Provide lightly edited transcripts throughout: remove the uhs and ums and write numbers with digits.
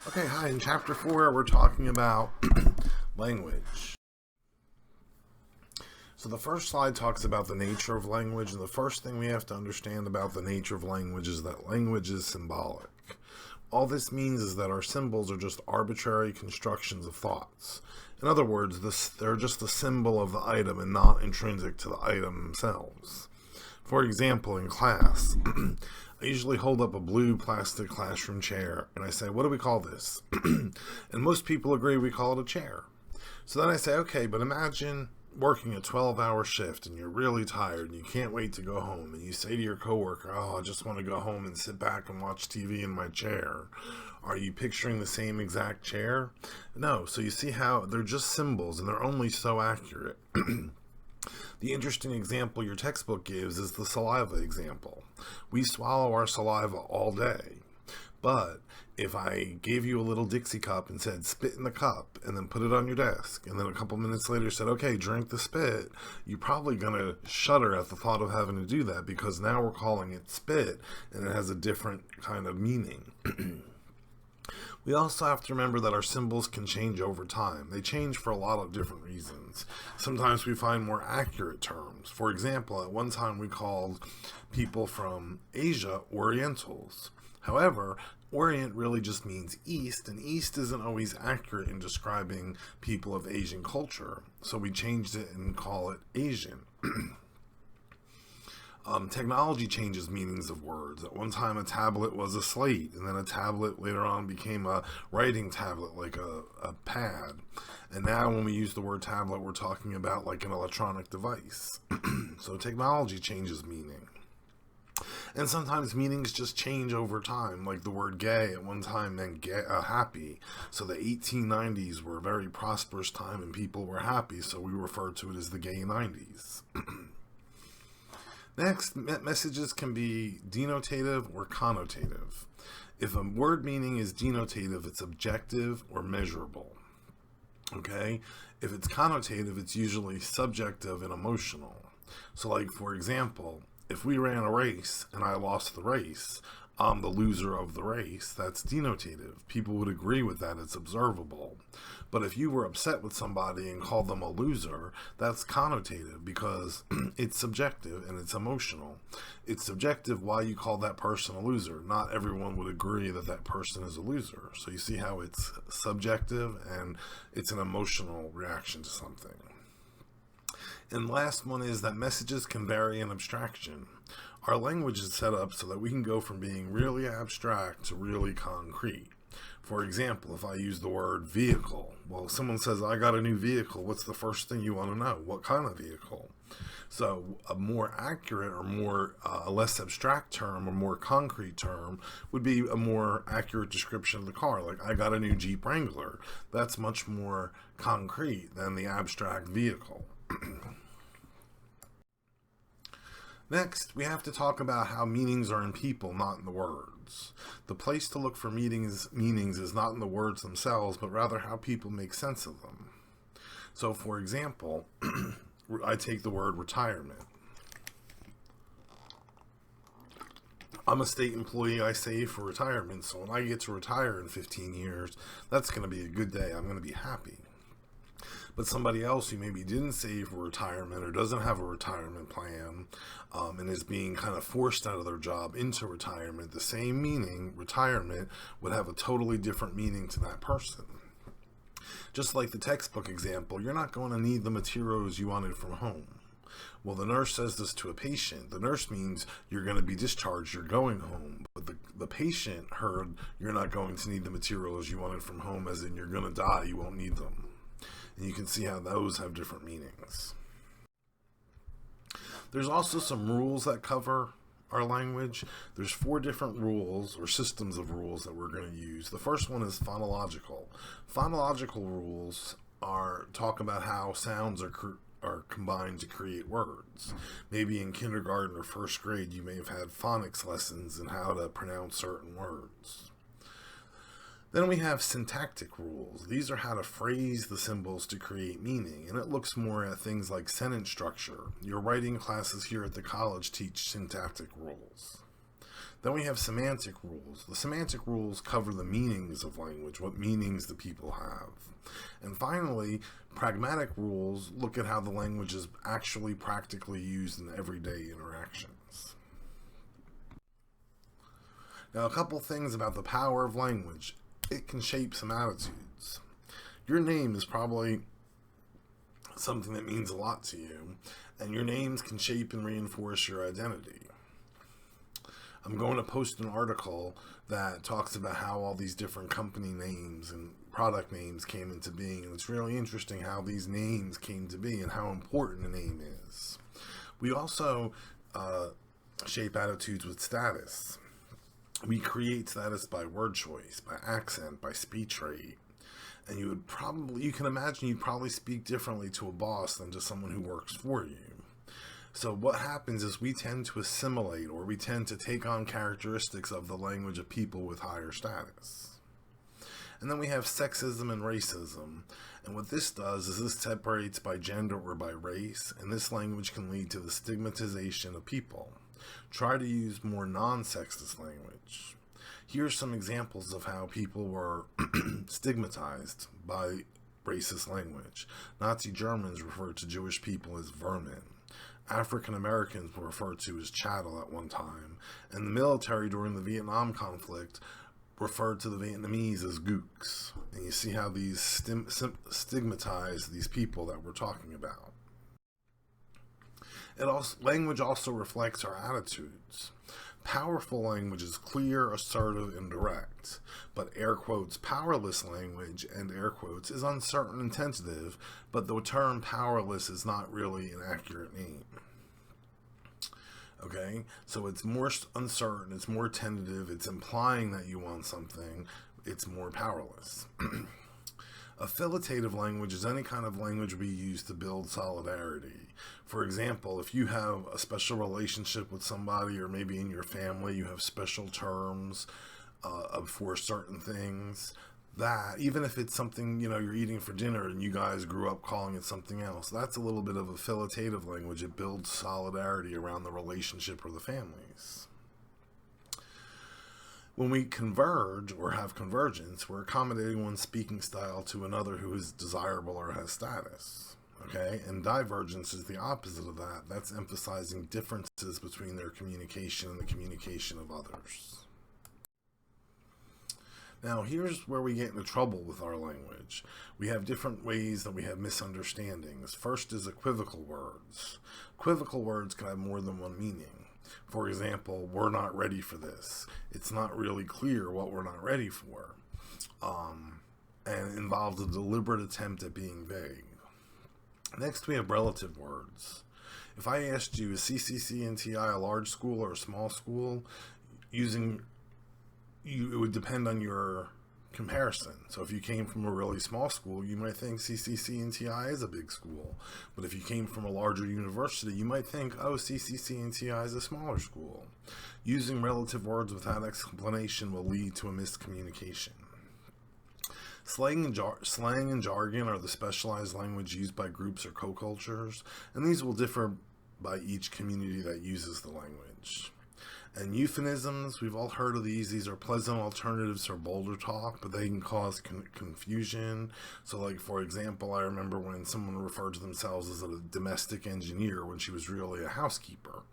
Okay, hi. In chapter 4, we're talking about language. So the first slide talks about the nature of language, and the first thing we have to understand about the nature of language is that language is symbolic. All this means is that our symbols are just arbitrary constructions of thoughts. In other words, they're just a symbol of the item and not intrinsic to the item themselves. For example, in class, I usually hold up a blue plastic classroom chair and I say, what do we call this? And most people agree we call it a chair. So then I say, okay, but imagine working a 12-hour shift and you're really tired and you can't wait to go home, and you say to your coworker, oh, I just want to go home and sit back and watch TV in my chair. Are you picturing the same exact chair? No. So you see how they're just symbols and they're only so accurate. The interesting example your textbook gives is the saliva example. We swallow our saliva all day. But if I gave you a little Dixie cup and said, spit in the cup, and then put it on your desk, and then a couple minutes later said, okay, drink the spit, you're probably going to shudder at the thought of having to do that, because now we're calling it spit, and it has a different kind of meaning. We also have to remember that our symbols can change over time. They change for a lot of different reasons. Sometimes we find more accurate terms. For example, at one time we called people from Asia Orientals. However, Orient really just means East, and East isn't always accurate in describing people of Asian culture. So we changed it and call it Asian. Technology changes meanings of words. At one time, a tablet was a slate, and then a tablet later on became a writing tablet, like a pad. And now when we use the word tablet, we're talking about like an electronic device. So technology changes meaning. And sometimes meanings just change over time, like the word gay at one time meant happy. So the 1890s were a very prosperous time and people were happy, so we refer to it as the gay 90s. Next, messages can be denotative or connotative. If a word meaning is denotative, it's objective or measurable. Okay? If it's connotative, it's usually subjective and emotional. So like, for example, if we ran a race and I lost the race, I'm the loser of the race, that's denotative. People would agree with that, it's observable. But if you were upset with somebody and called them a loser, that's connotative because it's subjective and it's emotional. It's subjective why you call that person a loser. Not everyone would agree that that person is a loser. So you see how it's subjective and it's an emotional reaction to something. And last one is that messages can vary in abstraction. Our language is set up so that we can go from being really abstract to really concrete. For example, if I use the word vehicle, well, if someone says, I got a new vehicle, what's the first thing you want to know? What kind of vehicle? So a more accurate or more a less abstract term or more concrete term would be a more accurate description of the car. Like, I got a new Jeep Wrangler. That's much more concrete than the abstract vehicle. Next, we have to talk about how meanings are in people, not in the words. The place to look for meanings is not in the words themselves, but rather how people make sense of them. So, for example, I take the word retirement. I'm a state employee, I save for retirement, so when I get to retire in 15 years, that's going to be a good day. I'm going to be happy. But somebody else who maybe didn't save for retirement or doesn't have a retirement plan and is being kind of forced out of their job into retirement, the same meaning, retirement, would have a totally different meaning to that person. Just like the textbook example, you're not going to need the materials you wanted from home. Well, the nurse says this to a patient. The nurse means you're going to be discharged, you're going home. But the patient heard you're not going to need the materials you wanted from home, as in you're going to die, you won't need them. And you can see how those have different meanings. There's also some rules that cover our language. There's 4 different rules or systems of rules that we're going to use. The first one is phonological. Phonological rules talk about how sounds are combined to create words. Maybe in kindergarten or first grade you may have had phonics lessons in how to pronounce certain words. Then we have syntactic rules. These are how to phrase the symbols to create meaning, and it looks more at things like sentence structure. Your writing classes here at the college teach syntactic rules. Then we have semantic rules. The semantic rules cover the meanings of language, what meanings the people have. And finally, pragmatic rules look at how the language is actually practically used in everyday interactions. Now, a couple things about the power of language. It can shape some attitudes. Your name is probably something that means a lot to you, and your names can shape and reinforce your identity. I'm going to post an article that talks about how all these different company names and product names came into being, and it's really interesting how these names came to be and how important a name is. We also shape attitudes with status. We create status by word choice, by accent, by speech rate. And you can imagine you'd probably speak differently to a boss than to someone who works for you. So what happens is we tend to assimilate, or we tend to take on characteristics of the language of people with higher status. And then we have sexism and racism. And what this does is this separates by gender or by race, and this language can lead to the stigmatization of people. Try to use more non-sexist language. Here's some examples of how people were stigmatized by racist language. Nazi Germans referred to Jewish people as vermin. African Americans were referred to as chattel at one time. And the military during the Vietnam conflict referred to the Vietnamese as gooks. And you see how these stigmatize these people that we're talking about. Language also reflects our attitudes. Powerful language is clear, assertive, and direct, but air quotes powerless language and air quotes is uncertain and tentative, but the term powerless is not really an accurate name. Okay, so it's more uncertain, it's more tentative, it's implying that you want something, it's more powerless. Affiliative language is any kind of language we use to build solidarity. For example, if you have a special relationship with somebody, or maybe in your family you have special terms for certain things, that even if it's something you're eating for dinner and you guys grew up calling it something else, that's a little bit of affiliative language. It builds solidarity around the relationship or the families. When we converge or have convergence, we're accommodating one speaking style to another who is desirable or has status. Okay, and divergence is the opposite of that. That's emphasizing differences between their communication and the communication of others. Now, here's where we get into trouble with our language. We have different ways that we have misunderstandings. First is equivocal words. Equivocal words can have more than one meaning. For example, we're not ready for this. It's not really clear what we're not ready for. And involves a deliberate attempt at being vague. Next, we have relative words. If I asked you, is CCC&TI a large school or a small school? It would depend on your comparison. So if you came from a really small school, you might think CCC&TI is a big school. But if you came from a larger university, you might think, oh, CCC&TI is a smaller school. Using relative words without explanation will lead to a miscommunication. Slang and jargon are the specialized language used by groups or co-cultures, and these will differ by each community that uses the language. And euphemisms, we've all heard of these. These are pleasant alternatives for bolder talk, but they can cause confusion. So, like, for example, I remember when someone referred to themselves as a domestic engineer when she was really a housekeeper.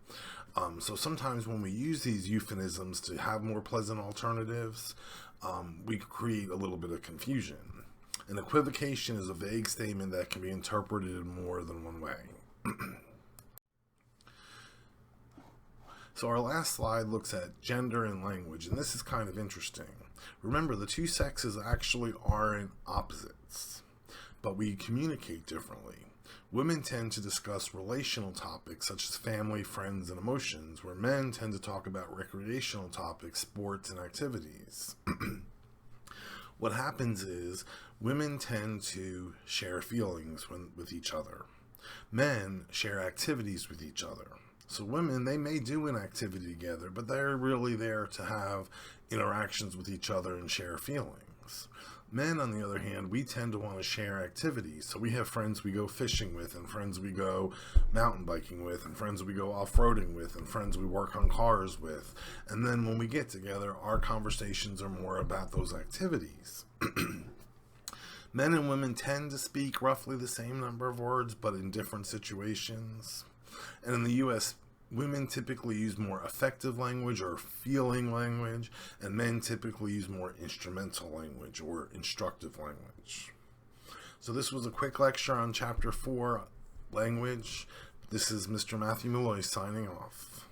So sometimes when we use these euphemisms to have more pleasant alternatives, we create a little bit of confusion. An equivocation is a vague statement that can be interpreted in more than one way. So our last slide looks at gender and language, and this is kind of interesting. Remember, the two sexes actually aren't opposites, but we communicate differently. Women tend to discuss relational topics such as family, friends, and emotions, where men tend to talk about recreational topics, sports, and activities. What happens is women tend to share feelings with each other. Men share activities with each other. So women, they may do an activity together, but they're really there to have interactions with each other and share feelings. things. Men, on the other hand, we tend to want to share activities. So we have friends we go fishing with, and friends we go mountain biking with, and friends we go off-roading with, and friends we work on cars with. And then when we get together, our conversations are more about those activities. Men and women tend to speak roughly the same number of words, but in different situations. And in the U.S., women typically use more affective language or feeling language, and men typically use more instrumental language or instructive language. So this was a quick lecture on Chapter 4, Language. This is Mr. Matthew Malloy signing off.